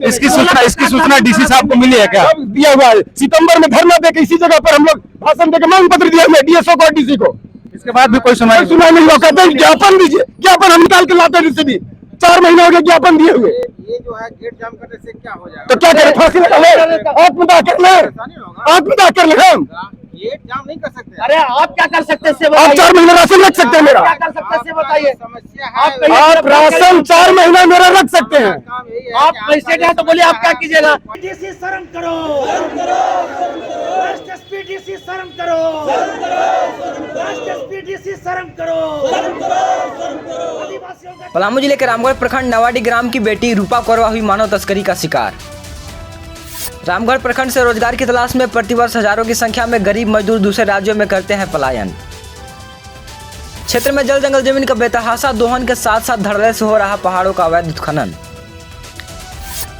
इसकी सूचना डीसी साहब को मिली है क्या? दिया हुआ है। सितंबर में धरना देकर इसी जगह पर हम लोग भाषण देकर मांग पत्र दिया हुआ डीएसओ को और डीसी को। इसके बाद भी कोई सुनाई नहीं हुआ। कहते हैं ज्ञापन दीजिए, ज्ञापन हम निकाल के लाते हैं से भी 4 महीने हो गए ज्ञापन दिए हुए। ये जो है गेट जाम करने से क्या हो जाएगा? तो क्या करें, फांसी लगा ले, आत्मदाह कर ले, आत्मदाह कर ले। हम गेट जाम नहीं कर सकते। अरे आप क्या कर सकते हैं? आप 4 महीने राशन रख सकते हैं मेरा। क्या कर सकते हैं बताइए। समस्या है आप राशन 4 महीना मेरा रख सकते हैं। काम यही है। आप पैसे हैं तो बोलिए आप क्या कीजिएगा? डीसी शर्म करो, राष्ट्रीय डीसी शर्म करो, राष्ट्रीय डीसी शर्म करो। पलामू जिले के रामगढ़ प्रखंड नवाडी ग्राम की बेटी रूपा कौरवा हुई मानव तस्करी का शिकार। रामगढ़ प्रखंड से रोजगार की तलाश में प्रतिवर्ष हजारों की संख्या में गरीब मजदूर दूसरे राज्यों में करते हैं पलायन। क्षेत्र में जल जंगल जमीन का बेतहाशा दोहन के साथ साथ धड़ल्ले से हो रहा पहाड़ों का अवैध उत्खनन।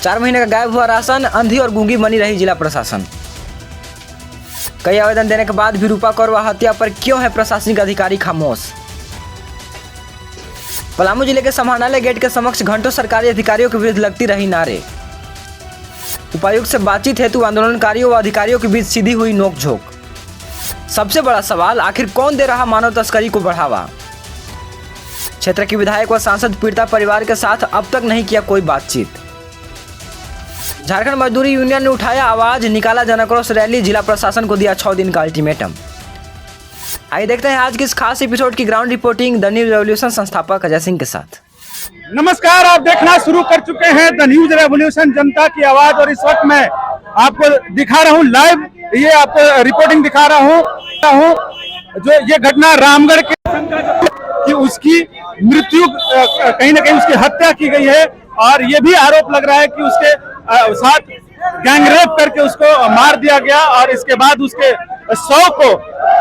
4 महीने का गायब हुआ राशन, अंधी और गूंगी बनी रही जिला प्रशासन। कई आवेदन देने के बाद भी रूपा कौरवा हत्या पर क्यों है प्रशासनिक अधिकारी खामोश? पलामू जिले के समाहरणालय गेट के समक्ष घंटों सरकारी अधिकारियों के विरुद्ध लगती रही नारे। उपायुक्त से बातचीत हेतु आंदोलनकारियों व अधिकारियों के बीच सीधी हुई नोकझोंक। सबसे बड़ा सवाल, आखिर कौन दे रहा मानव तस्करी को बढ़ावा? क्षेत्र के विधायक व सांसद पीड़िता परिवार के साथ अब तक नहीं किया कोई बातचीत। झारखंड मजदूरी यूनियन ने उठाया आवाज, निकाला जनाक्रोश रैली, जिला प्रशासन को दिया 6 दिन का अल्टीमेटम। आइए देखते हैं आज की इस खास एपिसोड की ground reporting the new revolution संस्थापक अजय सिंह के साथ। नमस्कार, आप देखना शुरू कर चुके हैं द न्यूज रेवोल्यूशन, जनता की आवाज। और इस वक्त मैं आपको दिखा रहा हूं लाइव, ये आपको रिपोर्टिंग दिखा रहा हूं जो ये घटना रामगढ़ के कि उसकी मृत्यु कहीं ना कहीं उसकी हत्या की गई है। और ये भी आरोप लग रहा है कि उसके साथ गैंगरेप करके उसको मार दिया गया और इसके बाद उसके शव को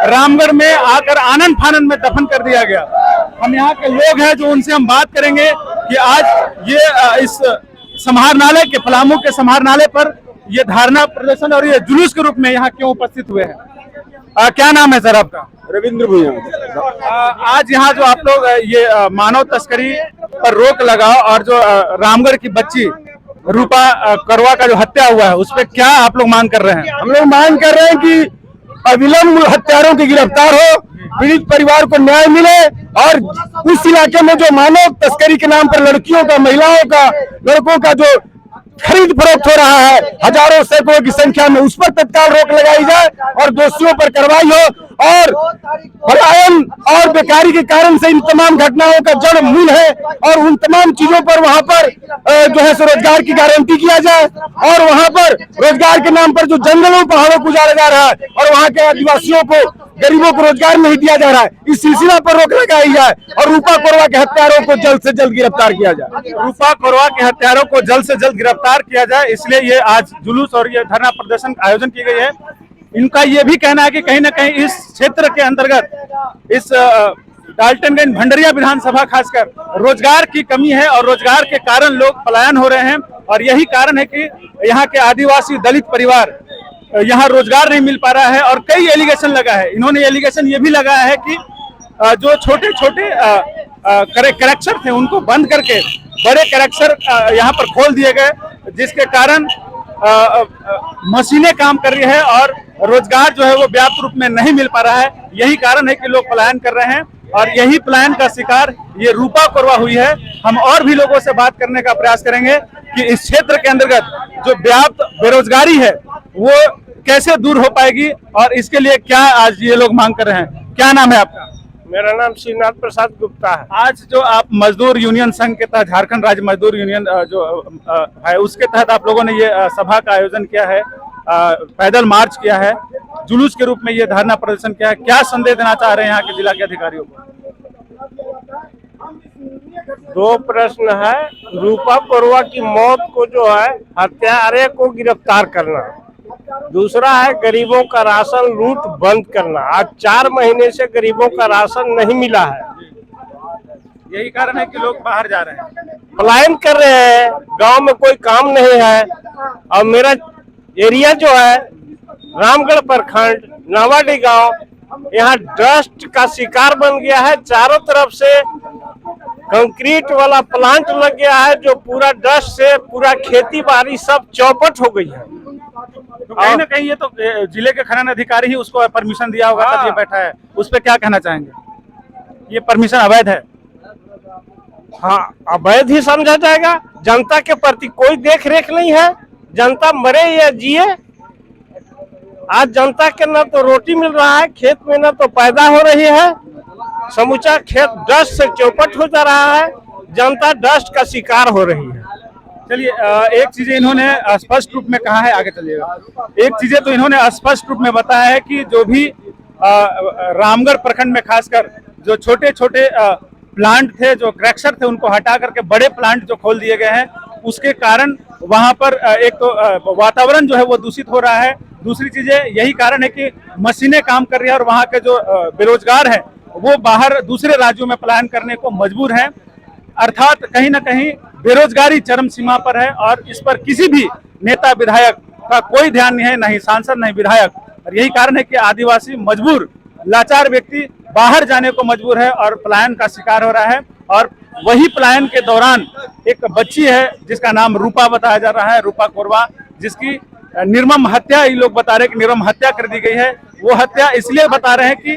रामगढ़ में आकर आनंद फानंद में दफन कर दिया गया। हम यहाँ के लोग हैं जो उनसे हम बात करेंगे कि आज ये इस समाहरणालय के पलामू के समाहरणालय पर ये धारणा प्रदर्शन और ये जुलूस के रूप में यहाँ क्यों उपस्थित हुए हैं। क्या नाम है सर आपका? रविंद्र भैया। आज यहाँ जो आप लोग ये मानव तस्करी पर रोक लगाओ और जो रामगढ़ की बच्ची रूपा कौरवा का जो हत्या हुआ है उस पर क्या आप लोग मांग कर रहे हैं? हम लोग मांग कर रहे हैं कि अविलंब हत्यारों की गिरफ्तार हो, पीड़ित परिवार को न्याय मिले और उस इलाके में जो मानव तस्करी के नाम पर लड़कियों का, महिलाओं का, लड़कों का जो खरीद फरोख्त हो रहा है हजारों सैकड़ों की संख्या में, उस पर तत्काल रोक लगाई जाए और दोषियों पर कार्रवाई हो। और पलायन और बेकारी के कारण से इन तमाम घटनाओं का जड़ मूल है और उन तमाम चीजों पर वहां पर जो है रोजगार की गारंटी किया जाए और वहां पर रोजगार के नाम पर जो जंगलों पहाड़ों को उजाड़ा जा रहा है और वहां के आदिवासियों को, गरीबों को रोजगार नहीं दिया जा रहा है, इस सिलसिला पर रोक लगाई जाए और रूपा कौरवा के हत्यारों को जल्द से जल्द गिरफ्तार किया जाए। रूपा कौरवा के हत्यारों को जल्द से जल्द गिरफ्तार किया जाए, इसलिए ये आज जुलूस और ये धरना प्रदर्शन का आयोजन की गई है। इनका ये भी कहना है कि कहीं ना कहीं इस क्षेत्र के अंतर्गत इस डाल्टनगंज भंडरिया विधानसभा खासकर रोजगार की कमी है और रोजगार के कारण लोग पलायन हो रहे हैं और यही कारण है कि यहाँ के आदिवासी दलित परिवार यहाँ रोजगार नहीं मिल पा रहा है। और कई एलिगेशन लगा है, इन्होंने एलिगेशन ये भी लगाया है कि जो छोटे छोटे कैरेक्टर थे उनको बंद करके बड़े कैरेक्टर यहाँ पर खोल दिए गए, जिसके कारण मशीनें काम कर रही है और रोजगार जो है वो व्यापक रूप में नहीं मिल पा रहा है। यही कारण है कि लोग पलायन कर रहे हैं और यही पलायन का शिकार ये रूपा कौरवा हुई है। हम और भी लोगों से बात करने का प्रयास करेंगे कि इस क्षेत्र के अंतर्गत जो व्याप्त बेरोजगारी है वो कैसे दूर हो पाएगी और इसके लिए क्या आज ये लोग मांग कर रहे हैं। क्या नाम है आपका? मेरा नाम श्रीनाथ प्रसाद गुप्ता है। आज जो आप मजदूर यूनियन संघ के तहत, झारखंड राज्य मजदूर यूनियन जो है उसके तहत आप लोगों ने ये सभा का आयोजन किया है, पैदल मार्च किया है, जुलूस के रूप में ये धरना प्रदर्शन किया है, क्या संदेश देना चाह रहे हैं यहाँ के जिला के अधिकारियों को? 2 प्रश्न है। रूपा कौरवा की मौत को जो है हत्यारे को गिरफ्तार करना, दूसरा है गरीबों का राशन लूट बंद करना। आज 4 महीने से गरीबों का राशन नहीं मिला है, यही कारण है कि लोग बाहर जा रहे हैं, पलायन कर रहे हैं, गांव में कोई काम नहीं है। और मेरा एरिया जो है रामगढ़ प्रखंड नवाडी गांव, यहाँ डस्ट का शिकार बन गया है। चारों तरफ से कंक्रीट वाला प्लांट लग गया है, जो पूरा डस्ट से पूरा खेती बाड़ी सब चौपट हो गई है। तो कहीं ना कहीं ये तो जिले के खनन अधिकारी ही उसको परमिशन दिया होगा तब ये बैठा है, उस पर क्या कहना चाहेंगे? ये परमिशन अवैध है। हाँ, अवैध ही समझा जाएगा। जनता के प्रति कोई देख रेख नहीं है, जनता मरे या जिए। आज जनता के न तो रोटी मिल रहा है, खेत में न तो पैदा हो रही है, समूचा खेत डस्ट से चौपट हो जा रहा है, जनता डस्ट का शिकार हो रही है। चलिए, एक चीज इन्होंने स्पष्ट रूप में कहा है, आगे चलिएगा। एक चीजें तो इन्होंने स्पष्ट रूप में बताया है कि जो भी रामगढ़ प्रखंड में खासकर जो छोटे छोटे प्लांट थे, जो क्रैक्सर थे, उनको हटा करके बड़े प्लांट जो खोल दिए गए हैं, उसके कारण वहां पर एक तो वातावरण जो है वो दूषित हो रहा है। दूसरी चीजें यही कारण है कि मशीनें काम कर रही है और वहां के जो बेरोजगार हैं वो बाहर दूसरे राज्यों में पलायन करने को मजबूर हैं। अर्थात कहीं ना कहीं बेरोजगारी चरम सीमा पर है और इस पर किसी भी नेता विधायक का कोई ध्यान नहीं है, नहीं सांसद नहीं विधायक। और यही कारण है कि आदिवासी मजबूर लाचार व्यक्ति बाहर जाने को मजबूर है और पलायन का शिकार हो रहा है। और वही पलायन के दौरान एक बच्ची है जिसका नाम रूपा बताया जा रहा है, रूपा कोरवा, जिसकी निर्मम हत्या, ये लोग बता रहे हैं कि निर्मम हत्या कर दी गई है। वो हत्या इसलिए बता रहे हैं कि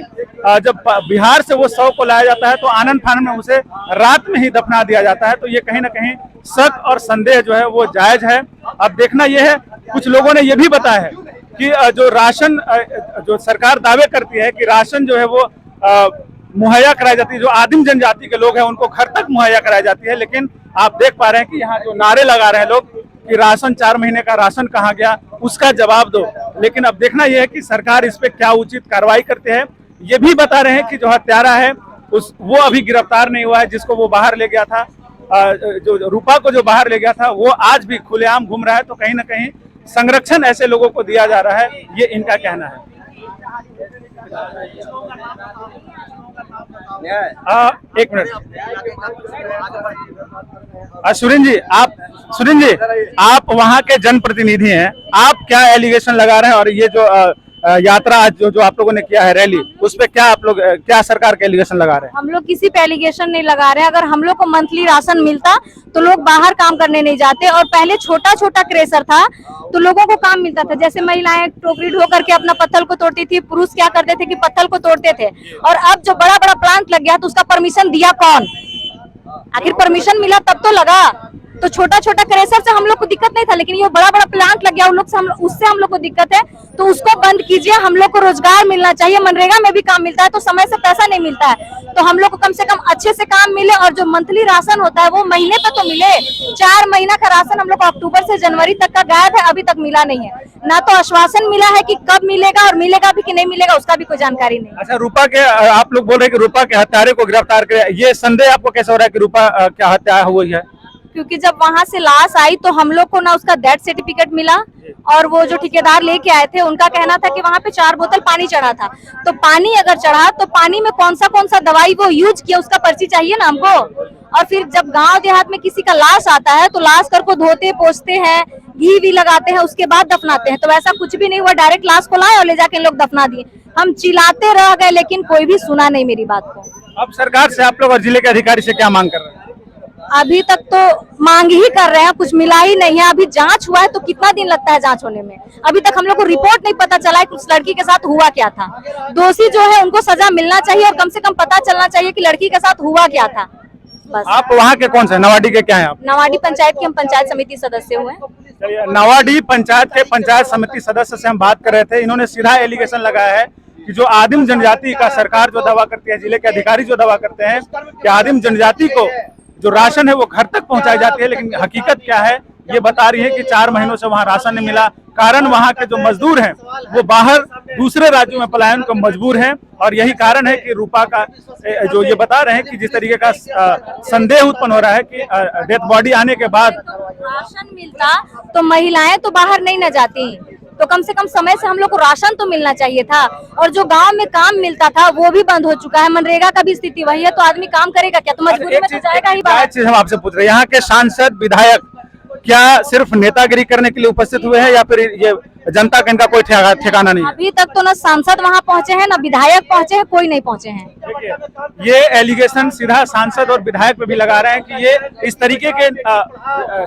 जब बिहार से वो शव को लाया जाता है तो आनंद फानन में उसे रात में ही दफना दिया जाता है। तो ये कहीं ना कहीं शक और संदेह जो है वो जायज है। अब देखना यह है, कुछ लोगों ने ये भी बताया है कि जो राशन, जो सरकार दावे करती है कि राशन जो है वो मुहैया कराई जाती है, जो आदिम जनजाति के लोग हैं उनको घर तक मुहैया कराई जाती है, लेकिन आप देख पा रहे हैं कि यहाँ जो नारे लगा रहे हैं लोग कि राशन 4 महीने का राशन कहाँ गया, उसका जवाब दो। लेकिन अब देखना यह है कि सरकार इस पे क्या उचित कार्रवाई करती है। ये भी बता रहे हैं कि जो हत्यारा है वो अभी गिरफ्तार नहीं हुआ है, जिसको वो बाहर ले गया था, जो रूपा को जो बाहर ले गया था वो आज भी खुलेआम घूम रहा है। तो कहीं ना कहीं संरक्षण ऐसे लोगों को दिया जा रहा है, ये इनका कहना है। एक मिनट, सुरेंद्र जी, आप वहाँ के जनप्रतिनिधि हैं, आप क्या एलिगेशन लगा रहे हैं? और ये जो यात्रा आज जो आप लोगों ने किया है, रैली, उस पे क्या आप लोग क्या सरकार के एलिगेशन लगा रहे हैं? हम लोग किसी पे एलिगेशन नहीं लगा रहे हैं। अगर हम लोग को मंथली राशन मिलता तो लोग बाहर काम करने नहीं जाते। और पहले छोटा छोटा क्रेशर था तो लोगों को काम मिलता था, जैसे महिलाएं टोकरी ढो करके अपना पत्थर को तोड़ती थी, पुरुष क्या करते थे कि पत्थर को तोड़ते थे। और अब जो बड़ा बड़ा प्लांट लग गया तो उसका परमिशन दिया कौन? आखिर परमिशन मिला तब तो लगा। तो छोटा छोटा क्रेशर से हम लोग को दिक्कत नहीं था, लेकिन ये बड़ा बड़ा प्लांट लग गया उन लोग से, उससे हम लोग को दिक्कत है। तो उसको बंद कीजिए। हम लोग को रोजगार मिलना चाहिए। मनरेगा में भी काम मिलता है तो समय से पैसा नहीं मिलता है, तो हम लोग को कम से कम अच्छे से काम मिले। और जो मंथली राशन होता है वो महीने पे तो मिले। 4 महीना का राशन हम लोग को अक्टूबर से जनवरी तक का गायब है, अभी तक मिला नहीं है। ना तो आश्वासन मिला है कि कब मिलेगा, और मिलेगा भी कि नहीं मिलेगा उसका भी कोई जानकारी नहीं। अच्छा, रूपा के आप लोग बोल रहे हैं कि रूपा के हत्यारे को गिरफ्तार करे, ये संदेह आपको कैसे हो रहा है कि रूपा क्या हत्या हुई है? क्योंकि जब वहां से लाश आई तो हम लोग को ना उसका डेथ सर्टिफिकेट मिला, और वो जो ठेकेदार लेके आए थे उनका कहना था कि वहां पे 4 बोतल पानी चढ़ा था। तो पानी अगर चढ़ा तो पानी में कौन सा दवाई वो यूज किया उसका पर्ची चाहिए ना हमको। और फिर जब गांव देहात में किसी का लाश आता है तो लाश कर को धोते पोछते हैं, घी भी लगाते हैं, उसके बाद दफनाते हैं। तो ऐसा कुछ भी नहीं हुआ, डायरेक्ट लाश को लाए और ले जाके इन लोग दफना दिए। हम चिल्लाते रह गए लेकिन कोई भी सुना नहीं मेरी बात को। अब सरकार से आप लोग और जिले के अधिकारी से क्या मांग कर रहे हैं? अभी तक तो मांग ही कर रहे हैं, कुछ मिला ही नहीं है। अभी जांच हुआ है तो कितना दिन लगता है जांच होने में? अभी तक हम लोग को रिपोर्ट नहीं पता चला है कि उस लड़की के साथ हुआ क्या था। दोषी जो है उनको सजा मिलना चाहिए और कम से कम पता चलना चाहिए कि लड़की के साथ हुआ क्या था। बस। आप वहाँ के कौन से, नवाडी के क्या हैं आप? नवाडी पंचायत के हम पंचायत समिति सदस्य हुए। चलिए, नवाडी पंचायत के पंचायत समिति सदस्य से हम बात कर रहे थे। इन्होंने सीधा एलिगेशन लगाया है कि जो आदिम जनजाति का सरकार जो दावा करती है, जिले के अधिकारी जो दावा करते हैं कि आदिम जनजाति को जो राशन है वो घर तक पहुंचाई जाती है, लेकिन हकीकत क्या है ये बता रही है कि 4 महीनों से वहां राशन नहीं मिला। कारण वहां के जो मजदूर हैं वो बाहर दूसरे राज्यों में पलायन को मजबूर हैं। और यही कारण है कि रूपा का जो ये बता रहे हैं कि जिस तरीके का संदेह उत्पन्न हो रहा है कि डेथ बॉडी आने के बाद राशन मिलता तो महिलाएं तो बाहर नहीं न जाती, तो कम से कम समय से हम लोग को राशन तो मिलना चाहिए था। और जो गांव में काम मिलता था वो भी बंद हो चुका है। मनरेगा का भी स्थिति वही है, तो आदमी काम करेगा क्या? तो मजबूरी में तो जाएगा ही बाहर। चीज हम आपसे पूछ रहे हैं, यहाँ के सांसद विधायक क्या सिर्फ नेतागिरी करने के लिए उपस्थित हुए हैं या फिर ये जनता का इनका कोई ठिकाना नहीं है? अभी तक तो ना सांसद वहाँ पहुँचे हैं, ना विधायक पहुँचे हैं, कोई नहीं पहुँचे हैं। देखिए, ये एलिगेशन सीधा सांसद और विधायक पे भी लगा रहे हैं कि ये इस तरीके के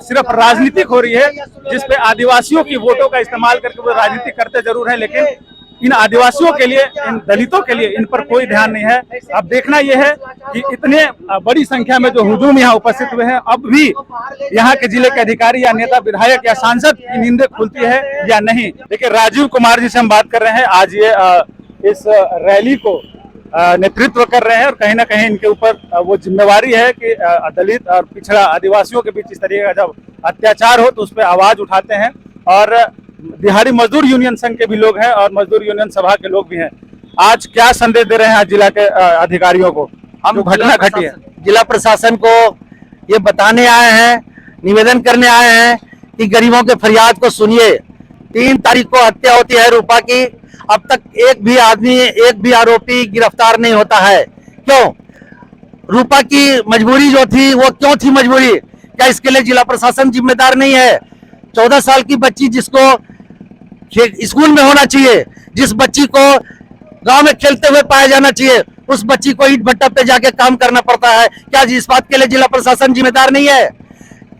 सिर्फ राजनीतिक हो रही है, जिसपे आदिवासियों की वोटों का इस्तेमाल करके वो राजनीति करते जरूर है, लेकिन इन आदिवासियों के लिए, इन दलितों के लिए इन पर कोई ध्यान नहीं है। अब देखना यह है कि इतने बड़ी संख्या में जो हुजूम यहाँ उपस्थित हुए हैं, अब भी यहाँ के जिले के अधिकारी या नेता, विधायक या सांसद की नींदें खुलती है या नहीं। देखिए, राजीव कुमार जी से हम बात कर रहे हैं। आज ये इस रैली को नेतृत्व कर रहे हैं और कहीं ना कहीं इनके ऊपर वो जिम्मेवारी है कि दलित और पिछड़ा आदिवासियों के बीच इस तरीके का जब अत्याचार हो तो उस पर आवाज उठाते हैं। और दिहाड़ी मजदूर यूनियन संघ के भी लोग हैं और मजदूर यूनियन सभा के लोग भी हैं। आज क्या संदेश दे रहे हैं आज जिला के अधिकारियों को? हम घटना घटी है, जिला प्रशासन को ये बताने आए हैं, निवेदन करने आए हैं कि गरीबों के फरियाद को सुनिए। 3 तारीख को हत्या होती है रूपा की, अब तक एक भी आदमी, एक भी आरोपी गिरफ्तार नहीं होता है। क्यों? रूपा की मजबूरी जो थी वो क्यों थी मजबूरी? क्या इसके लिए जिला प्रशासन जिम्मेदार नहीं है? 14 साल की बच्ची जिसको स्कूल में होना चाहिए, जिस बच्ची को गांव में खेलते हुए पाया जाना चाहिए, उस बच्ची को ईंट भट्टा पे जाके काम करना पड़ता है। क्या इस बात के लिए जिला प्रशासन जिम्मेदार नहीं है?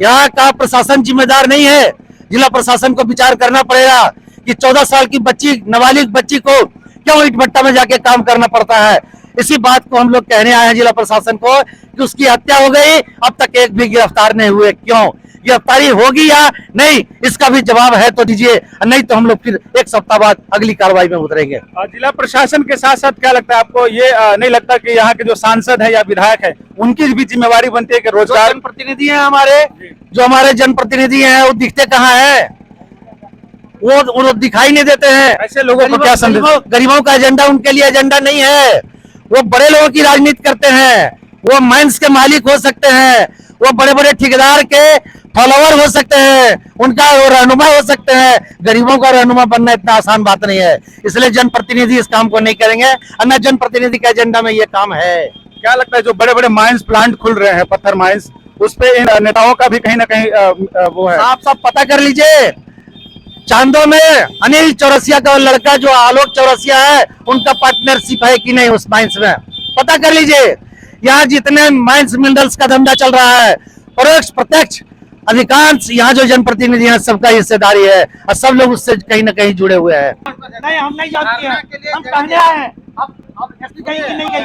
यहाँ का प्रशासन जिम्मेदार नहीं है। जिला प्रशासन को विचार करना पड़ेगा कि 14 साल की बच्ची, नाबालिग बच्ची को क्यों ईंट भट्टा में जाके काम करना पड़ता है। इसी बात को हम लोग कहने आए हैं जिला प्रशासन को कि उसकी हत्या हो गई, अब तक एक भी गिरफ्तार नहीं हुए। क्यों? गिरफ्तारी होगी या नहीं, इसका भी जवाब है तो दीजिए, नहीं तो हम लोग फिर 1 सप्ताह बाद अगली कार्रवाई में उतरेंगे। जिला प्रशासन के साथ साथ क्या लगता है आपको, ये नहीं लगता कि यहाँ के जो सांसद है या विधायक है उनकी भी जिम्मेवारी बनती है कि रोजगार? जनप्रतिनिधि हैं हमारे, जो हमारे जनप्रतिनिधि हैं वो दिखते कहाँ है? वो दिखाई नहीं देते हैं। ऐसे लोगों को क्या संदेश? गरीबों का एजेंडा उनके लिए एजेंडा नहीं है। वो बड़े लोगों की राजनीति करते हैं, वो माइंस के मालिक हो सकते हैं, वो बड़े बड़े ठेकेदार के फॉलोवर हो सकते हैं, उनका वो रहनुमा हो सकते हैं। गरीबों का रहनुमा बनना इतना आसान बात नहीं है, इसलिए जनप्रतिनिधि इस काम को नहीं करेंगे। अन्य जनप्रतिनिधि के एजेंडा में ये काम है। क्या लगता है जो बड़े बड़े माइंस प्लांट खुल रहे हैं, पत्थर माइंस, उस पे इन नेताओं का भी कहीं ना कहीं वो है? आप सब पता कर लीजिए। चांदो में अनिल चौरसिया का लड़का जो आलोक चौरसिया है, उनका पार्टनरशिप है कि नहीं उस माइंस में, पता कर लीजिए। यहाँ जितने माइंस मिनरल्स का धंधा चल रहा है, परोक्ष प्रत्यक्ष अधिकांश यहाँ जो जनप्रतिनिधि हैं सबका हिस्सेदारी है और सब लोग उससे कहीं ना कहीं जुड़े हुए हैं। नहीं, हम नहीं जानते हैं, हम कहने आए हैं। अब एसपी गई कि नहीं गई?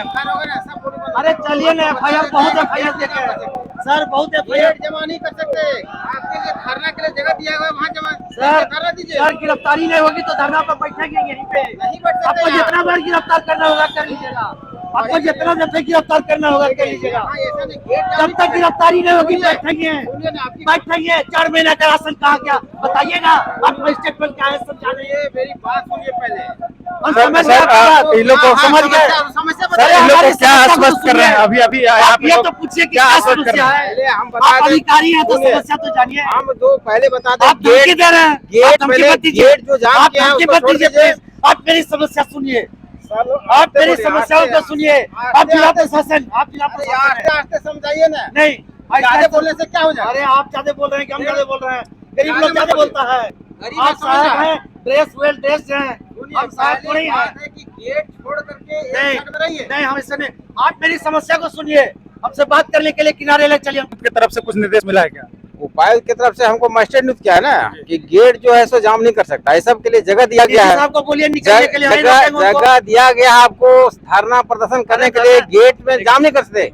अरे चलिए ना, FIR बहुत FIR देखे सर, बहुत FIR जमा नहीं कर सकते। आपके लिए धरना के लिए जगह दिया हुआ है, वहाँ जमा सर। धरना दीजिए। सर, गिरफ्तारी नहीं होगी तो धरना पर बैठेंगे यहीं पे। नहीं बैठ सकते आपको यहाँ। जितना बार गिरफ्तार करना होगा कर लीजिएगा, आपको जितना दफे गिरफ्तार करना होगा कर लीजिएगा। हाँ, ऐसा नहीं, गेट जाम जब नहीं तक कर गिरफ्तारी नहीं होगी सुनिए, बैठेंगे, सुनिए ना, आपकी बैठेंगे। 4 महीना का राशन कहा क्या बताइएगा? आप स्टेटमेंट क्या है समझा रहे ये मेरी बात सुनिए पहले। हम सर, समझ सर, गए, इन लोग को समझ गए। समस्या सर, इन लोग को क्या आश्वस्त कर रहे हैं? अभी आप ये तो पूछिए कि क्या आश्वस्त कर समस्या रहे हैं? है। पहले हम बता आप दें। अधिकारी हैं तो सुनिए, समस्या तो जानिए। हम दो पहले बता दें। आप धमकी दे रहे हैं, आप गेट धमकी पहले मत दीजिए। गेट जो जाम आप किया है धमकी उसको मत छोड़ दीजिए दीजिए। प्लीज। आप मेरी समस्या सुनिए, आप मेरी समस्याओं को सुनिए। आप जिला प्रशासन, आप जिला प्रशासन आस्ते हैं। आस्ते समझाइए ना। नहीं, ज्यादा बोलने से क्या हो जाएगा? अरे आप ज्यादा बोल रहे हैं कि हम ज्यादा बोल रहे हैं? गरीब लोग ज्यादा ज्यादा मत बोलता है। गरीब आप लोग समझ साहब रहा है। हैं, ड्रेस वेल ड्रेस हैं, सुनिए, हम साहब पहली थोड़ी हैं। बात है कि गेट छोड़ करके एक नहीं, जगह में रहिए। नहीं, हम इससे नहीं। आप मेरी समस्या को सुनिए, हमसे बात करने के लिए किनारे ले चलिए। की तरफ से कुछ निर्देश मिला है क्या? उपायुक्त की तरफ से हमको मजिस्ट्रेट नियुक्त किया है ना कि गेट जो है सो जाम नहीं कर सकता है, सब के लिए जगह दिया गया है। साहब को बोलिए निकलने के लिए, हम नहीं जगह रोकेंगे उनको। जगह दिया गया है आपको धरना प्रदर्शन करने के लिए। गेट में जाम नहीं कर सकते,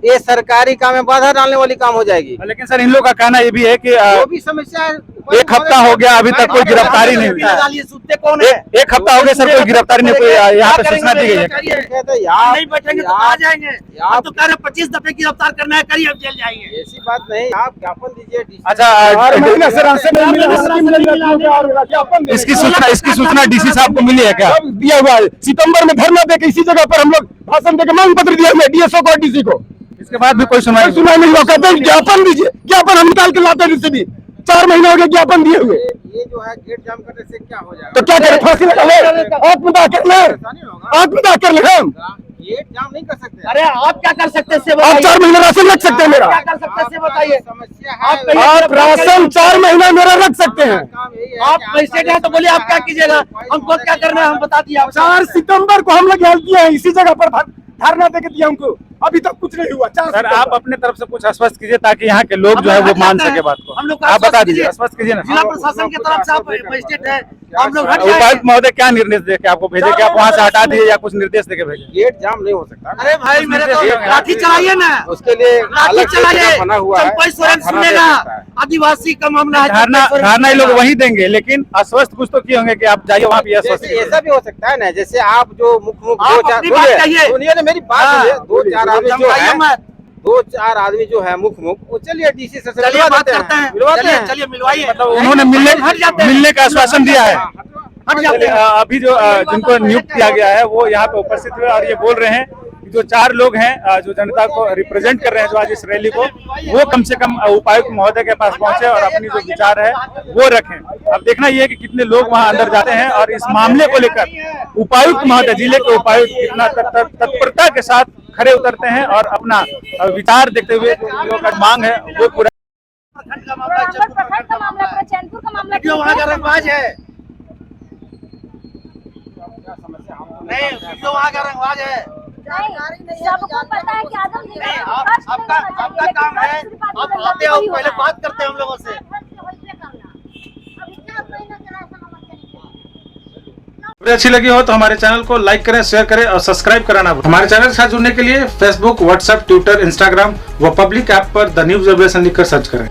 ये सरकारी काम में बाधा डालने वाली काम हो जाएगी। लेकिन सर, इन लोगों का कहना ये भी है कि वो भी समस्या है। 1 हफ्ता हो गया, अभी तक कोई गिरफ्तारी नहीं हुई। डालिए, सूते कौन है? 1 हफ्ता हो गया सर, कोई गिरफ्तारी नहीं हुई। यहाँ पे सूचना दी गई है। नहीं बैठेंगे तो कहाँ जाएंगे? आप तो कह रहे 25 दफे गिरफ्तार करना है, करिए अब जेल जाएंगे। ऐसी बात नहीं, आप ज्ञापन दीजिए। अच्छा, इसकी सूचना डीसी साहब को मिली है क्या? दिया हुआ है। सितंबर में धरना देके इसी जगह पर हम लोग भाषण देके मांग पत्र दिया हुआ डीएसओ को और डीसी को। इसके बाद भी कोई सुनाई सुनाई नहीं हुआ। कहते हैं ज्ञापन दीजिए, ज्ञापन हम निकाल के लाते हैं भी। 4 महीने हो गए ज्ञापन दिए हुए। ये जो है गेट जाम करने से क्या हो जाएगा? तो क्या करें, फांसी लगा ले, आत्मदाह कर ले, आत्मदाह कर ले हम। गेट जाम नहीं कर सकते। अरे आप क्या कर सकते हैं आप 4 महीने राशन रख सकते हैं मेरा, क्या कर सकते हैं बताइए। समस्या आप है। आप राशन 4 महीना मेरा रख सकते हैं। काम यही है आप कि पैसे हैं तो बोलिए आप क्या कीजिएगा, हमको क्या करना है हम बता दिए आपको। 4 सितंबर को हम लोग हेल्प किए हैं, इसी जगह पर धरना देके दिया हमको, अभी तक कुछ नहीं हुआ। 4 सर आप अपने तरफ से कुछ आश्वस्त कीजिए ताकि यहाँ के लोग जो है वो मान सके बात को। हम लोग को आप बता आश्वस्त दीजिए, कीजिए। आश्वस्त कीजिए ना। जिला प्रशासन की तरफ से आप मजिस्ट्रेट है, हम लोग हट उपायुक्त जाएंगे। महोदय क्या निर्देश दे के आपको भेजे कि आप वहाँ से हटा दिए या कुछ निर्देश दे के भेजे? गेट जाम नहीं हो सकता। अरे भाई मेरे तो लाठी चलाइए ना, उसके लिए लाठी अलग से चलाइए, जगह बना हुआ है। चंपई सोरेन धरना दे सुनेगा, सकता है। आदिवासी का मामला है। धारणा चंपई सोरेन धारणा ये लोग सुनेगा। वही देंगे, लेकिन आश्वस्त कुछ तो किए होंगे कि आप जाइए वहाँ पे आश्वस्त जैसे ऐसा भी हो सकता है ना, जैसे आप जो मुख्य आप अपनी बात कहिए। सुनिए ना मेरी बात हाँ। सुनिए। 2-4 आदमी जो चमकाइए है, मत। 2-4 आदमी जो है मुख्य वो चलिए डीसी से चलिए मिलवा बात देते करते हैं, मिलवाते चलिए हैं। चलिए मिलवाइए। मतलब उन्होंने मिलने का आश्वासन दिया है। हट जाते चलिए, हैं। अभी जो जिनको नियुक्त किया गया है वो यहाँ पे उपस्थित हुए और ये बोल रहे हैं कि जो 4 लोग हैं जो जनता को रिप्रेजेंट कर रहे हैं जो आज इस रैली को, वो कम से कम उपायुक्त महोदय के पास पहुंचे और अपनी जो विचार है वो रखें। अब देखना ये है कि कितने लोग वहां अंदर जाते हैं और इस मामले को लेकर उपायुक्त महोदय, जिले के उपायुक्त कितना तत्परता के साथ खड़े उतरते हैं और अपना विचार देखते हुए जो लोगों का मांग है वो पूरा। प्रखंड का मामला है, चैनपुर प्रखंड का मामला, चैनपुर का मामला वीडियो वहाँ का रंगबाज है। नहीं, वीडियो वहाँ का रंगबाज है। सबको पता है कि आदम जी नहीं, आपका काम है, आप आते हो पहले बात करते हैं हम लोगों से। वीडियो अच्छी लगी हो तो हमारे चैनल को लाइक करें, शेयर करें और सब्सक्राइब कराना भूलें। हमारे चैनल के साथ जुड़ने के लिए फेसबुक, व्हाट्सएप, ट्विटर, इंस्टाग्राम व पब्लिक ऐप पर द न्यूज़ रेवोल्यूशन लिखकर सर्च करें।